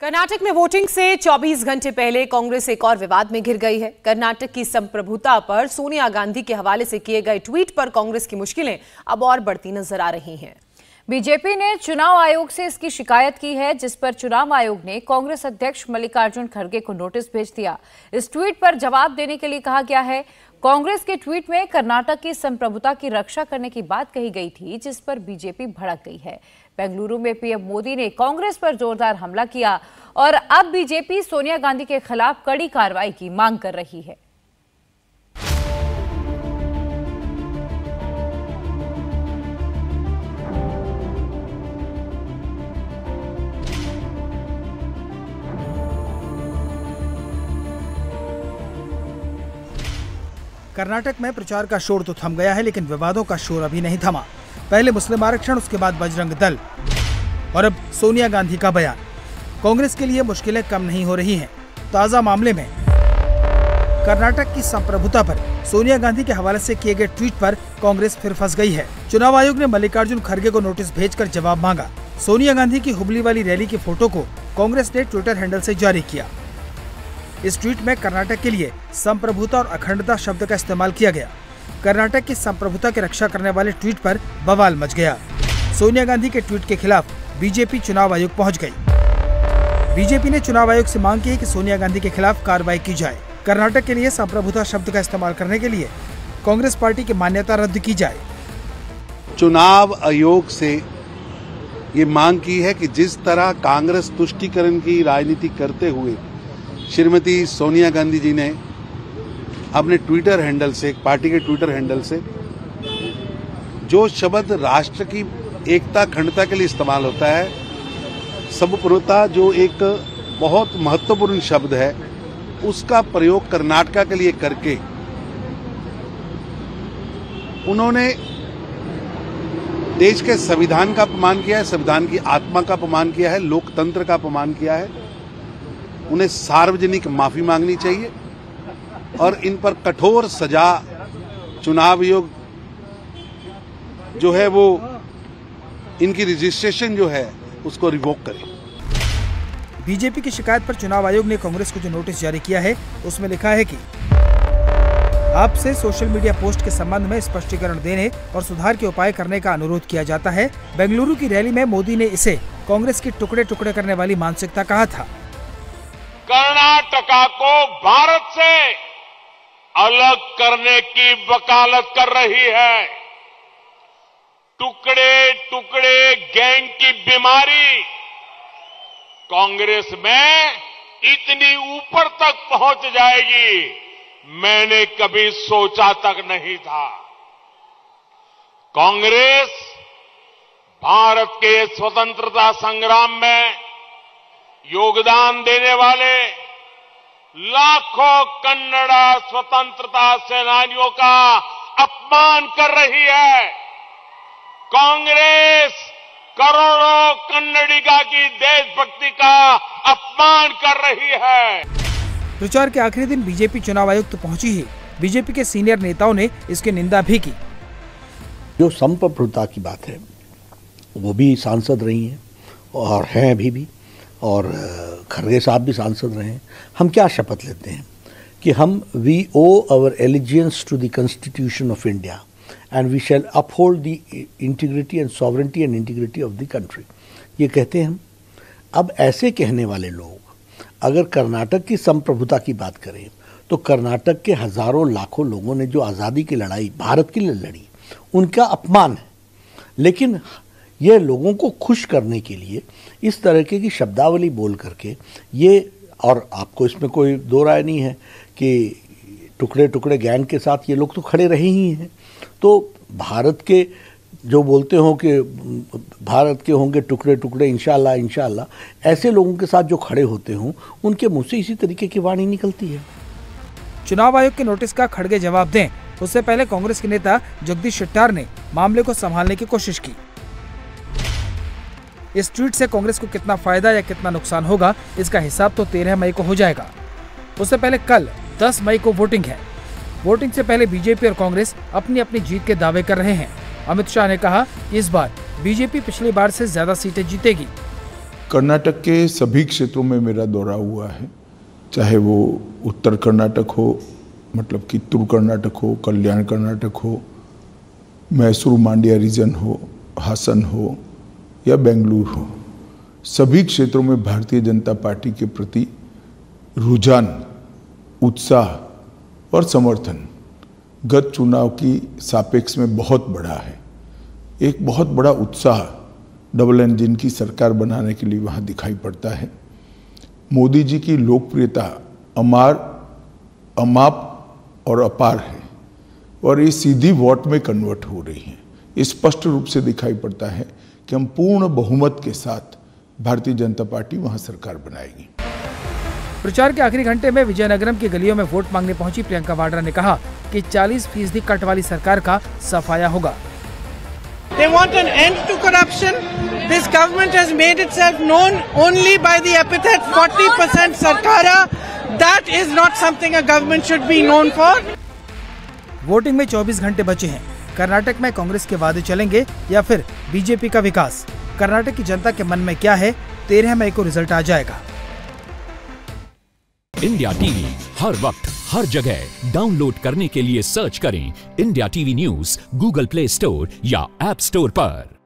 कर्नाटक में वोटिंग से 24 घंटे पहले कांग्रेस एक और विवाद में घिर गई है। कर्नाटक की संप्रभुता पर सोनिया गांधी के हवाले से किए गए ट्वीट पर कांग्रेस की मुश्किलें अब और बढ़ती नजर आ रही हैं। बीजेपी ने चुनाव आयोग से इसकी शिकायत की है, जिस पर चुनाव आयोग ने कांग्रेस अध्यक्ष मल्लिकार्जुन खड़गे को नोटिस भेज दिया। इस ट्वीट पर जवाब देने के लिए कहा गया है। कांग्रेस के ट्वीट में कर्नाटक की संप्रभुता की रक्षा करने की बात कही गई थी, जिस पर बीजेपी भड़क गई है। बेंगलुरु में पीएम मोदी ने कांग्रेस पर जोरदार हमला किया और अब बीजेपी सोनिया गांधी के खिलाफ कड़ी कार्रवाई की मांग कर रही है। कर्नाटक में प्रचार का शोर तो थम गया है, लेकिन विवादों का शोर अभी नहीं थमा। पहले मुस्लिम आरक्षण, उसके बाद बजरंग दल और अब सोनिया गांधी का बयान। कांग्रेस के लिए मुश्किलें कम नहीं हो रही हैं। ताजा मामले में कर्नाटक की संप्रभुता पर सोनिया गांधी के हवाले से किए गए ट्वीट पर कांग्रेस फिर फंस गई है। चुनाव आयोग ने मल्लिकार्जुन खड़गे को नोटिस भेजकर जवाब मांगा। सोनिया गांधी की हुबली वाली रैली की फोटो को कांग्रेस ने ट्विटर हैंडल से जारी किया। इस ट्वीट में कर्नाटक के लिए संप्रभुता और अखंडता शब्द का इस्तेमाल किया गया। कर्नाटक की संप्रभुता की रक्षा करने वाले ट्वीट पर बवाल मच गया। सोनिया गांधी के ट्वीट के खिलाफ बीजेपी चुनाव आयोग पहुंच गई। बीजेपी ने चुनाव आयोग से मांग की है कि सोनिया गांधी के खिलाफ कार्रवाई की जाए। कर्नाटक के लिए संप्रभुता शब्द का इस्तेमाल करने के लिए कांग्रेस पार्टी की मान्यता रद्द की जाए। चुनाव आयोग से ये मांग की है कि जिस तरह कांग्रेस तुष्टीकरण की राजनीति करते हुए श्रीमती सोनिया गांधी जी ने अपने ट्विटर हैंडल से, पार्टी के ट्विटर हैंडल से जो शब्द राष्ट्र की एकता अखंडता के लिए इस्तेमाल होता है, संप्रभुता जो एक बहुत महत्वपूर्ण शब्द है, उसका प्रयोग कर्नाटक के लिए करके उन्होंने देश के संविधान का अपमान किया है, संविधान की आत्मा का अपमान किया है, लोकतंत्र का अपमान किया है। उन्हें सार्वजनिक माफी मांगनी चाहिए और इन पर कठोर सजा चुनाव आयोग जो है वो इनकी रजिस्ट्रेशन जो है उसको रिवोक करे। बीजेपी की शिकायत पर चुनाव आयोग ने कांग्रेस को जो नोटिस जारी किया है, उसमें लिखा है कि आपसे सोशल मीडिया पोस्ट के संबंध में स्पष्टीकरण देने और सुधार के उपाय करने का अनुरोध किया जाता है। बेंगलुरु की रैली में मोदी ने इसे कांग्रेस की टुकड़े टुकड़े करने वाली मानसिकता कहा था। कर्नाटका को भारत से अलग करने की वकालत कर रही है। टुकड़े टुकड़े गैंग की बीमारी कांग्रेस में इतनी ऊपर तक पहुंच जाएगी, मैंने कभी सोचा तक नहीं था। कांग्रेस भारत के स्वतंत्रता संग्राम में योगदान देने वाले लाखों कन्नड़ा स्वतंत्रता सेनानियों का अपमान कर रही है। कांग्रेस करोड़ों कन्नडिगा की देशभक्ति का अपमान कर रही है। प्रचार के आखिरी दिन बीजेपी चुनाव आयोग तो पहुंची ही बीजेपी के सीनियर नेताओं ने इसकी निंदा भी की। जो संप्रभुता की बात है, वो भी सांसद रही हैं और हैं अभी भी, और खड़गे साहब भी सांसद रहे हैं। हम क्या शपथ लेते हैं कि हम we owe our allegiance to the constitution of India and we shall uphold the integrity and sovereignty and integrity of the country, ये कहते हैं हम। अब ऐसे कहने वाले लोग अगर कर्नाटक की संप्रभुता की बात करें तो कर्नाटक के हजारों लाखों लोगों ने जो आज़ादी की लड़ाई भारत के लिए लड़ी, उनका अपमान है। लेकिन ये लोगों को खुश करने के लिए इस तरह की शब्दावली बोल करके ये, और आपको इसमें कोई दो राय नहीं है कि टुकड़े टुकड़े गैंग के साथ ये लोग तो खड़े रहे ही हैं। तो भारत के जो बोलते हो कि भारत के होंगे टुकड़े टुकड़े इंशाल्लाह इंशाल्लाह, ऐसे लोगों के साथ जो खड़े होते हों उनके मुंह से इसी तरीके की वाणी निकलती है। चुनाव आयोग के नोटिस का खड़गे जवाब दें, उससे पहले कांग्रेस के नेता जगदीश शेट्टार ने मामले को संभालने की कोशिश की। इस ट्वीट से कांग्रेस को कितना फायदा या कितना नुकसान होगा, इसका हिसाब तो 13 मई को हो जाएगा। उससे पहले कल 10 मई को वोटिंग है। वोटिंग से पहले बीजेपी और कांग्रेस अपनी अपनी जीत के दावे कर रहे हैं। अमित शाह ने कहा कि इस बार बीजेपी पिछली बार से ज्यादा सीटें जीतेगी। कर्नाटक के सभी क्षेत्रों में मेरा दौरा हुआ है, चाहे वो उत्तर कर्नाटक हो, मतलब कित्तूर कर्नाटक हो, कल्याण कर्नाटक हो, मैसूर मांड्या रीजन हो, हासन हो या बेंगलुरु हो। सभी क्षेत्रों में भारतीय जनता पार्टी के प्रति रुझान, उत्साह और समर्थन गत चुनाव की सापेक्ष में बहुत बड़ा है। एक बहुत बड़ा उत्साह डबल इंजन की सरकार बनाने के लिए वहाँ दिखाई पड़ता है। मोदी जी की लोकप्रियता अमाप और अपार है और ये सीधी वोट में कन्वर्ट हो रही है। ये स्पष्ट रूप से दिखाई पड़ता है कि हम पूर्ण बहुमत के साथ भारतीय जनता पार्टी वहाँ सरकार बनाएगी। प्रचार के आखिरी घंटे में विजयनगरम की गलियों में वोट मांगने पहुंची प्रियंका वाड्रा ने कहा कि 40% कट वाली सरकार का सफाया होगा। They want an end to corruption. This government has made itself known only by the epithet 40% Sarkara. That is not something a government should be known for. Voting में 24 घंटे बचे हैं। कर्नाटक में कांग्रेस के वादे चलेंगे या फिर बीजेपी का विकास? कर्नाटक की जनता के मन में क्या है? 13 मई को रिजल्ट आ जाएगा। इंडिया टीवी हर वक्त हर जगह डाउनलोड करने के लिए सर्च करें India TV news Google play store या ऐप स्टोर पर।